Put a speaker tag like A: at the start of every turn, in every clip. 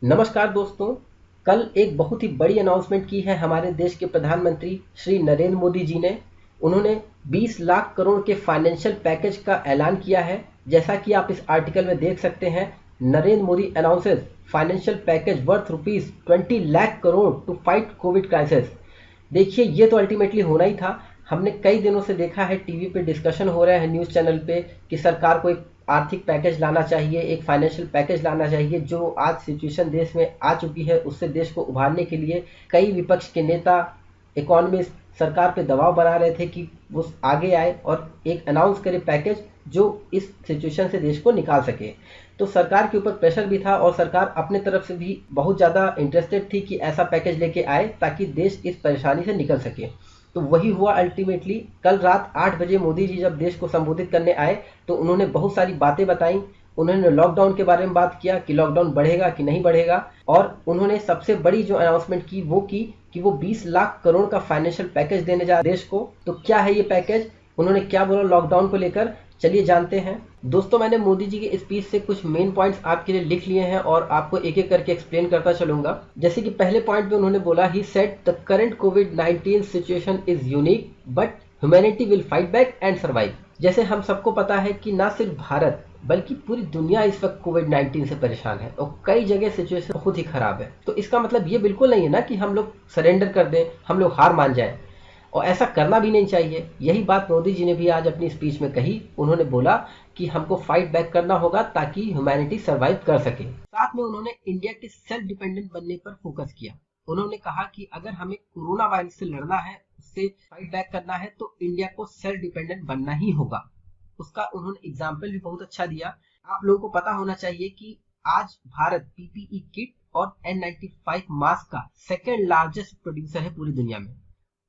A: नमस्कार दोस्तों। कल एक बहुत ही बड़ी अनाउंसमेंट की है हमारे देश के प्रधानमंत्री श्री नरेंद्र मोदी जी ने। उन्होंने 20 लाख करोड़ के फाइनेंशियल पैकेज का ऐलान किया है। जैसा कि आप इस आर्टिकल में देख सकते हैं, Narendra Modi announces financial package worth rupees 20 lakh crore to fight COVID crisis. देखिए, ये तो अल्टीमेटली होना ही था। हमने कई दिनों से देखा है, टीवी पे डिस्कशन हो रहा है न्यूज़ चैनल पे, कि सरकार को एक आर्थिक पैकेज लाना चाहिए, एक फाइनेंशियल पैकेज लाना चाहिए। जो आज सिचुएशन देश में आ चुकी है, उससे देश को उभारने के लिए कई विपक्ष के नेता, इकोनॉमिस्ट सरकार पे दबाव बना रहे थे कि वो आगे आए और एक अनाउंस करे पैकेज जो इस सिचुएशन से देश को निकाल सके। तो सरकार के ऊपर प्रेशर भी था और सरकार अपने तरफ से भी बहुत ज़्यादा इंटरेस्टेड थी कि ऐसा पैकेज लेके आए ताकि देश इस परेशानी से निकल सके। तो वही हुआ अल्टीमेटली। कल रात 8 बजे मोदी जी जब देश को संबोधित करने आए तो उन्होंने बहुत सारी बातें बताई। उन्होंने लॉकडाउन के बारे में बात किया कि लॉकडाउन बढ़ेगा कि नहीं बढ़ेगा, और उन्होंने सबसे बड़ी जो अनाउंसमेंट की वो की कि वो 20 लाख करोड़ का फाइनेंशियल पैकेज देने जा रहे देश को। तो क्या है ये पैकेज, उन्होंने क्या बोला लॉकडाउन को लेकर, चलिए जानते हैं। दोस्तों, मैंने मोदी जी के स्पीच से कुछ मेन पॉइंट्स आपके लिए लिख लिए हैं और आपको एक एक करके एक्सप्लेन करता चलूंगा। जैसे कि पहले पॉइंट पे उन्होंने बोला, he said the current Covid 19 situation is unique but humanity will fight back and survive. जैसे हम सबको पता है कि ना सिर्फ भारत बल्कि पूरी दुनिया इस वक्त कोविड 19 से परेशान है और कई जगह सिचुएशन बहुत ही खराब है। तो इसका मतलब ये बिल्कुल नहीं है ना कि हम लोग सरेंडर कर दें, हम लोग हार मान जाएं, और ऐसा करना भी नहीं चाहिए। यही बात मोदी जी ने भी आज अपनी स्पीच में कही। उन्होंने बोला कि हमको फाइट बैक करना होगा ताकि ह्यूमैनिटी सर्वाइव कर सके। साथ में उन्होंने इंडिया के सेल्फ डिपेंडेंट बनने पर फोकस किया। उन्होंने कहा कि अगर हमें कोरोना वायरस से लड़ना है, उससे फाइट बैक करना है, तो इंडिया को सेल्फ डिपेंडेंट बनना ही होगा। उसका उन्होंने एग्जाम्पल भी बहुत अच्छा दिया। आप लोगों को पता होना चाहिए कि आज भारत पीपीई किट और N95 मास्क का सेकेंड लार्जेस्ट प्रोड्यूसर है पूरी दुनिया में।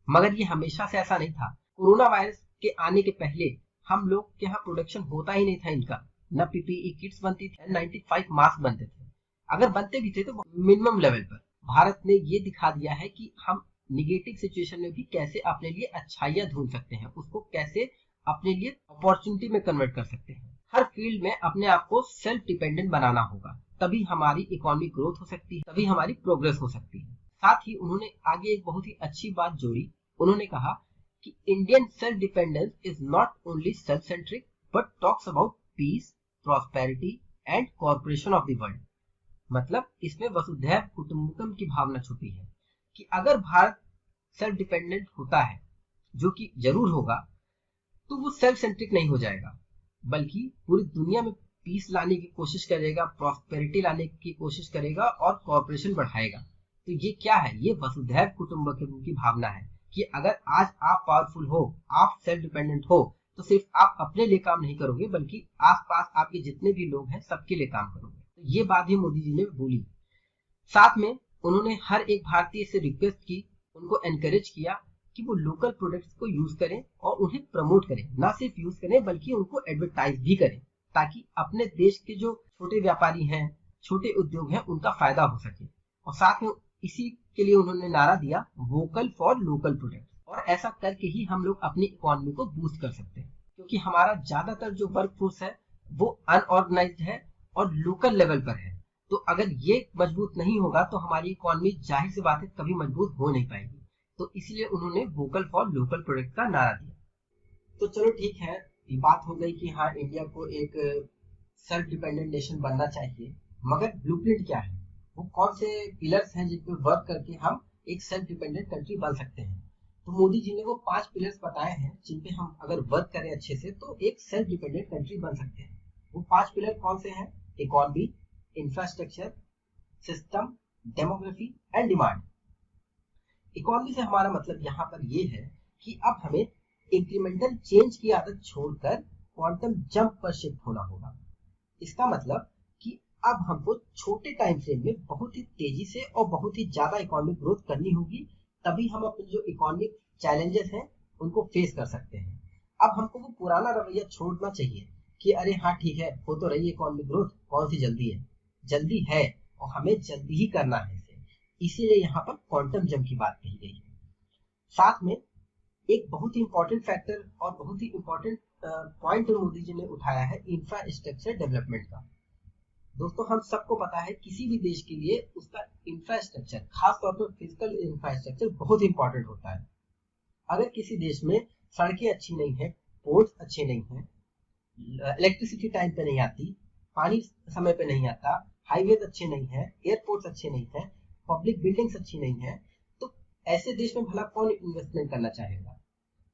A: मगर ये हमेशा से ऐसा नहीं था। कोरोना वायरस के आने के पहले हम लोग के यहाँ प्रोडक्शन होता ही नहीं था इनका। न पीपीई किट्स बनती थी, N95 मास्क बनते थे। अगर बनते भी थे तो मिनिमम लेवल पर। भारत ने ये दिखा दिया है कि हम निगेटिव सिचुएशन में भी कैसे अपने लिए अच्छाइयाँ ढूंढ सकते हैं, उसको कैसे अपने लिए अपॉर्चुनिटी में कन्वर्ट कर सकते हैं। हर फील्ड में अपने आप को सेल्फ डिपेंडेंट बनाना होगा, तभी हमारी इकोनॉमिक ग्रोथ हो सकती है, तभी हमारी प्रोग्रेस हो सकती है। साथ ही उन्होंने आगे एक बहुत ही अच्छी बात जोड़ी। उन्होंने कहा कि Indian self dependence is not only self centric but talks about piece, prosperity and corporation of the world. मतलब इसमें वसुधैव कुटुंबकम की भावना छुपी है कि अगर भारत सेल्फ डिपेंडेंट होता है, जो कि जरूर होगा, तो वो सेल्फ सेंट्रिक नहीं हो जाएगा, बल्कि पूरी दुनिया में पीस लाने की कोशिश करेगा, प्रॉस्पेरिटी लाने की कोशिश करेगा और कॉर्पोरेशन बढ़ाएगा। तो ये क्या है, ये वसुधैव कुटुंबकम की भावना है कि अगर आज आप पावरफुल हो, आप सेल्फ डिपेंडेंट हो, तो सिर्फ आप अपने लिए काम नहीं करोगे बल्कि आसपास आपके जितने भी लोग हैं सबके लिए काम करोगे। तो ये बात भी मोदी जी ने बोली। साथ में उन्होंने हर एक भारतीय से रिक्वेस्ट की, उनको एनकरेज किया कि वो लोकल प्रोडक्ट्स को यूज करें और उन्हें प्रमोट करें। ना सिर्फ यूज करें बल्कि उनको एडवर्टाइज भी करें, ताकि अपने देश के जो छोटे व्यापारी हैं, छोटे उद्योग हैं, उनका फायदा हो सके। और साथ में इसी के लिए उन्होंने नारा दिया, वोकल फॉर लोकल प्रोडक्ट्स। और ऐसा करके ही हम लोग अपनी इकोनॉमी को बूस्ट कर सकते हैं, क्योंकि हमारा ज्यादातर जो वर्क फोर्स है वो अनऑर्गेनाइज्ड है और लोकल लेवल पर है। तो अगर ये मजबूत नहीं होगा तो हमारी इकोनॉमी जाहिर सी बात है कभी मजबूत हो नहीं पाएगी। तो इसलिए उन्होंने वोकल फॉर लोकल प्रोडक्ट का नारा दिया। तो चलो ठीक है, ये बात हो गई कि हाँ, इंडिया को एक सेल्फ डिपेंडेंट नेशन बनना चाहिए। मगर ब्लूप्रिंट क्या है, वो कौन से पिलर्स हैं जिन पे वर्क करके हम एक सेल्फ डिपेंडेंट कंट्री बन सकते हैं। तो मोदी जी ने वो 5 पिलर्स बताए हैं जिन पे हम अगर वर्क करें अच्छे से तो एक सेल्फ डिपेंडेंट कंट्री बन सकते हैं। वो 5 पिलर कौन से हैं? Economy, infrastructure, system, demography and demand. Economy से हमारा मतलब यहाँ पर ये है कि अब हमें इंक्रीमेंटल चेंज की आदत छोड़कर क्वांटम जंप पर शिफ्ट होना होगा। इसका मतलब कि अब हमको छोटे टाइम फ्रेम में बहुत ही तेजी से और बहुत ही ज्यादा इकोनॉमिक ग्रोथ करनी होगी, तभी हम अपने जो इकोनॉमिक चैलेंजेस हैं उनको फेस कर सकते हैं। अब हमको वो पुराना रवैया छोड़ना चाहिए कि अरे हाँ ठीक है, हो तो रही है इकोनॉमिक ग्रोथ, कौन सी जल्दी है। जल्दी है और हमें जल्दी ही करना है इसे। इसीलिए यहाँ पर क्वांटम जंप की बात कही गई है। साथ में एक बहुत ही इंपॉर्टेंट फैक्टर और बहुत ही इंपॉर्टेंट पॉइंट मोदी जी ने उठाया है इंफ्रास्ट्रक्चर डेवलपमेंट का। दोस्तों हम सबको पता है किसी भी देश के लिए उसका इंफ्रास्ट्रक्चर, खास तौर पर फिजिकल इंफ्रास्ट्रक्चर बहुत इंपॉर्टेंट होता है। अगर किसी देश में सड़कें अच्छी नहीं है, पोर्ट्स अच्छे नहीं है, इलेक्ट्रिसिटी टाइम पे नहीं आती, पानी समय पे नहीं आता, हाईवेज अच्छे नहीं है, एयरपोर्ट्स अच्छे नहीं है, पब्लिक बिल्डिंग्स अच्छी नहीं है, तो ऐसे देश में भला कौन इन्वेस्टमेंट करना चाहेगा।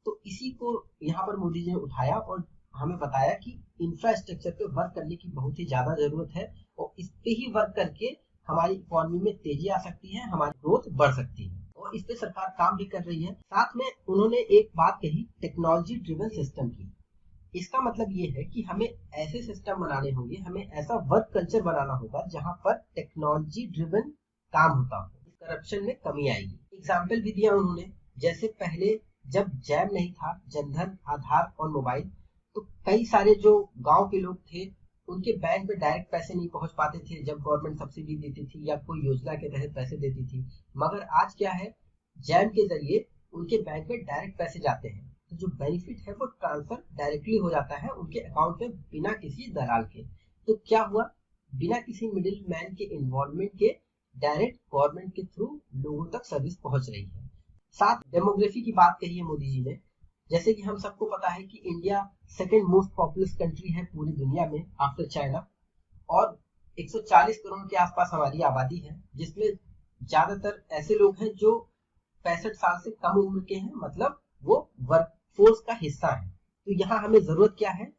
A: तो इसी को यहाँ पर मोदी जी ने उठाया और हमें बताया कि इंफ्रास्ट्रक्चर पे वर्क करने की बहुत ही ज्यादा जरूरत है और इस पे ही वर्क करके हमारी इकोनॉमी में तेजी आ सकती है, हमारी ग्रोथ बढ़ सकती है और इस पे सरकार काम भी कर रही है। साथ में उन्होंने एक बात कही टेक्नोलॉजी ड्रिवन सिस्टम की। इसका मतलब ये है कि हमें ऐसे सिस्टम बनाने होंगे, हमें ऐसा वर्क कल्चर बनाना होगा जहां पर टेक्नोलॉजी ड्रिवन काम होता हो, करप्शन में कमी आएगी। एग्जाम्पल भी दिया उन्होंने, जैसे पहले जब जैम नहीं था, जनधन, आधार और मोबाइल, तो कई सारे जो गांव के लोग थे उनके बैंक में डायरेक्ट पैसे नहीं पहुंच पाते थे जब गवर्नमेंट सब्सिडी देती थी या कोई योजना के तहत पैसे देती थी। मगर आज क्या है, जैम के जरिए उनके बैंक में डायरेक्ट पैसे जाते हैं, तो जो बेनिफिट है वो ट्रांसफर डायरेक्टली हो जाता है उनके अकाउंट में बिना किसी दलाल के। तो क्या हुआ, बिना किसी मिडिल मैन के इन्वॉल्वमेंट के डायरेक्ट गवर्नमेंट के थ्रू लोगों तक सर्विस पहुंच रही है। साथ डेमोग्राफी की बात कही है मोदी जी ने। जैसे कि हम सबको पता है कि India second most populous country है पूरी दुनिया में आफ्टर चाइना और 140 करोड़ के आसपास हमारी आबादी है, जिसमें ज्यादातर ऐसे लोग हैं जो 65 साल से कम उम्र के हैं, मतलब वो वर्कफोर्स का हिस्सा है। तो यहाँ हमें जरूरत क्या है,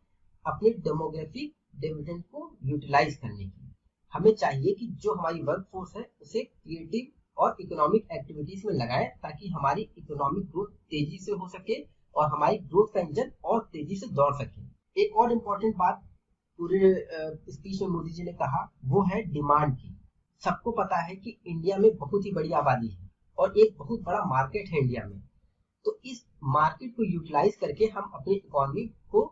A: अपने डेमोग्राफिक डिविडेंड को यूटिलाइज करने की। हमें चाहिए कि जो हमारी वर्कफोर्स है उसे क्रिएटिव और इकोनॉमिक एक्टिविटीज में लगाएं ताकि हमारी इकोनॉमिक ग्रोथ तेजी से हो सके और हमारी ग्रोथ का इंजन और तेजी से दौड़ सके। एक और इम्पोर्टेंट बात पूरे स्पीच में मोदी जी ने कहा वो है डिमांड की। सबको पता है कि इंडिया में बहुत ही बड़ी आबादी है और एक बहुत बड़ा मार्केट है इंडिया में। तो इस मार्केट को यूटिलाइज करके हम अपनी इकोनॉमी को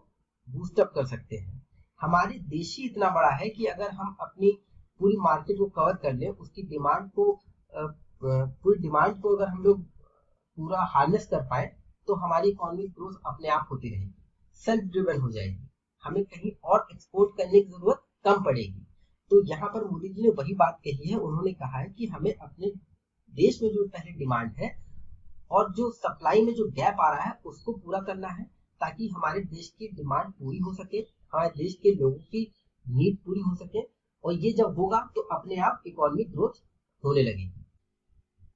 A: बूस्टअप कर सकते हैं। हमारे देश ही इतना बड़ा है कि अगर हम अपनी पूरी मार्केट को कवर कर लें, उसकी डिमांड को पूरी डिमांड को अगर हम लोग पूरा हार्नेस कर पाए तो हमारी इकोनॉमिक ग्रोथ अपने आप होती रहेगी, सेल्फ ड्रिवन हो जाएगी, हमें कहीं और एक्सपोर्ट करने की जरूरत कम पड़ेगी। तो यहाँ पर मोदी जी ने वही बात कही है, उन्होंने कहा है कि हमें अपने देश में जो पहले डिमांड है और जो सप्लाई में जो गैप आ रहा है उसको पूरा करना है ताकि हमारे देश की डिमांड पूरी हो सके, हमारे देश के लोगों की नीड पूरी हो सके और ये जब होगा तो अपने आप इकोनॉमिक ग्रोथ होने लगेगी।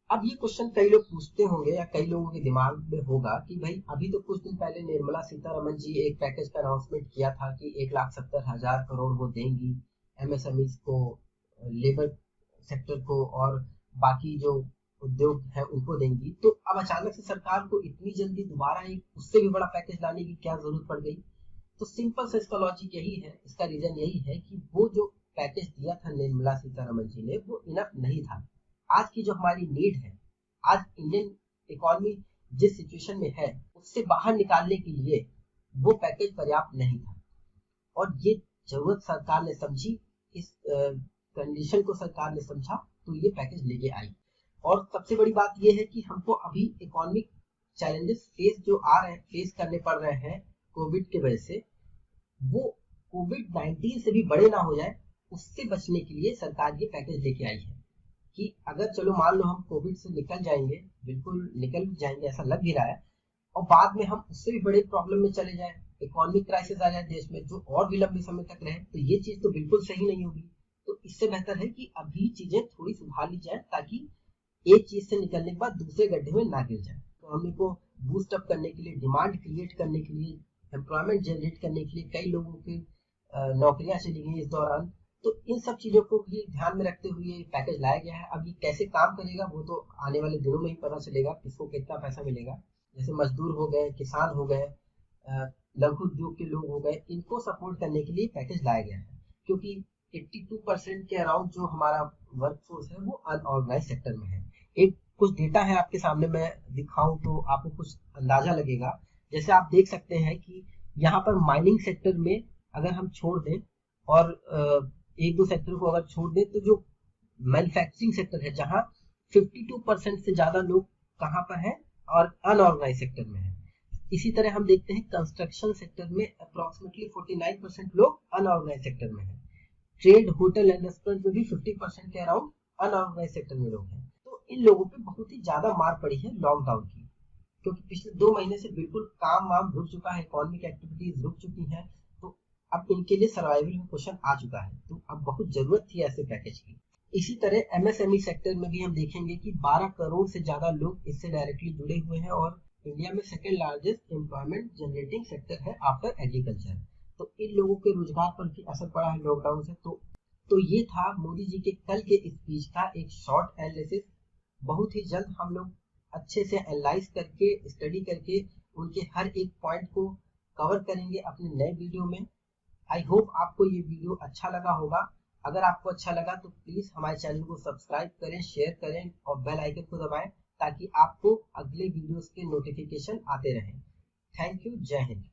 A: अब ये क्वेश्चन कई लोग पूछते होंगे या कई लोगों के दिमाग में होगा कि भाई अभी तो कुछ दिन पहले निर्मला सीतारमन जी एक पैकेज का अनाउंसमेंट किया था कि 1,70,000 करोड़ वो देंगी एमएसएमई को, लेबर सेक्टर को और बाकी जो उद्योग है उनको देंगी। तो अब अचानक से सरकार को इतनी जल्दी दोबारा एक उससे भी बड़ा पैकेज लाने की क्या जरूरत पड़ गई। तो सिंपल सा इसका लॉजिक यही है, इसका रीजन यही है कि वो जो पैकेज दिया था निर्मला सीतारमन जी ने वो इनफ नहीं था। आज की जो हमारी नीड है, आज इंडियन इकोनॉमी जिस सिचुएशन में है उससे बाहर निकालने के लिए वो पैकेज पर्याप्त नहीं था और ये जरूरत सरकार ने समझी, इस कंडीशन को सरकार ने समझा तो ये पैकेज लेके आई। और सबसे बड़ी बात ये है कि हमको अभी इकोनॉमिक चैलेंजेस फेस जो आ रहे हैं, फेस करने पड़ रहे हैं कोविड के वजह से, वो कोविड-19 से भी बड़े ना हो जाए उससे बचने के लिए सरकार ये पैकेज लेके आई है कि अगर चलो मान लो हम कोविड से निकल जाएंगे, बिल्कुल निकल जाएंगे ऐसा लग भी रहा है, और बाद में हम उससे भी बड़े प्रॉब्लम में चले जाए, इकोनॉमिक क्राइसिस आ जाए देश में जो और भी लंबे समय तक रहे, तो ये चीज तो बिल्कुल सही नहीं होगी। तो इससे बेहतर है कि अभी चीजें थोड़ी सुधार ली जाए ताकि एक चीज से निकलने के बाद दूसरे गड्ढे में ना गिर जाए। इकोनॉमी को बूस्ट अप करने के लिए, डिमांड क्रिएट करने के लिए, एम्प्लॉयमेंट जनरेट करने के लिए कई लोगों की नौकरियां चली गई इस दौरान। तो इन सब चीजों को भी ध्यान में रखते हुए पैकेज लाया गया है। अब ये कैसे काम करेगा वो तो आने वाले दिनों में ही पता चलेगा, किसको कितना पैसा मिलेगा। जैसे मजदूर हो गए, किसान हो गए, लघु उद्योग के लोग हो गए, इनको सपोर्ट करने के लिए पैकेज लाया गया है क्योंकि 82% के अराउंड जो हमारा वर्कफोर्स है वो अनऑर्गेनाइज सेक्टर में है। एक कुछ डेटा है आपके सामने, मैं दिखाऊं तो आपको कुछ अंदाजा लगेगा। जैसे आप देख सकते हैं कि यहाँ पर माइनिंग सेक्टर में अगर हम छोड़ दें और एक दो सेक्टर को अगर छोड़ दें तो जो मैन्युफैक्चरिंग सेक्टर है जहां 52% से ज्यादा लोग कहां पर हैं और अनऑर्गेनाइज सेक्टर में है। इसी तरह हम देखते हैं कंस्ट्रक्शन सेक्टर में अप्रोक्सीमेटली 49% लोग अनऑर्गेनाइज सेक्टर में है। ट्रेड, होटल एंड रेस्टोरेंट में भी 50% के अराउंड अनऑर्गेनाइज सेक्टर में लोग हैं। तो इन लोगों पे बहुत ही ज्यादा मार पड़ी है लॉकडाउन की, क्योंकि पिछले 2 महीने से बिल्कुल काम वाम रुक चुका है, इकोनॉमिक एक्टिविटीज रुक चुकी हैं। तो अब इनके लिए सर्वाइवल में क्वेश्चन आ चुका है, तो अब बहुत जरूरत थी ऐसे पैकेज की। इसी तरह एमएसएमई सेक्टर में भी हम देखेंगे कि 12 करोड़ से ज्यादा लोग इससे डायरेक्टली जुड़े हुए हैं और इंडिया में second largest employment generating sector है आफ्टर एग्रीकल्चर। तो इन लोगों के रोजगार पर भी असर पड़ा है लॉकडाउन से। तो ये था मोदी जी के कल के स्पीच का एक शॉर्ट एनालिसिस। बहुत ही जल्द हम लोग अच्छे से एनालाइज करके, स्टडी करके उनके हर एक पॉइंट को कवर करेंगे अपने नए वीडियो में। आई होप आपको ये वीडियो अच्छा लगा होगा। अगर आपको अच्छा लगा तो प्लीज हमारे चैनल को सब्सक्राइब करें, शेयर करें और बेल आइकन को दबाएं ताकि आपको अगले वीडियोस के नोटिफिकेशन आते रहें। Thank you. जय हिंद।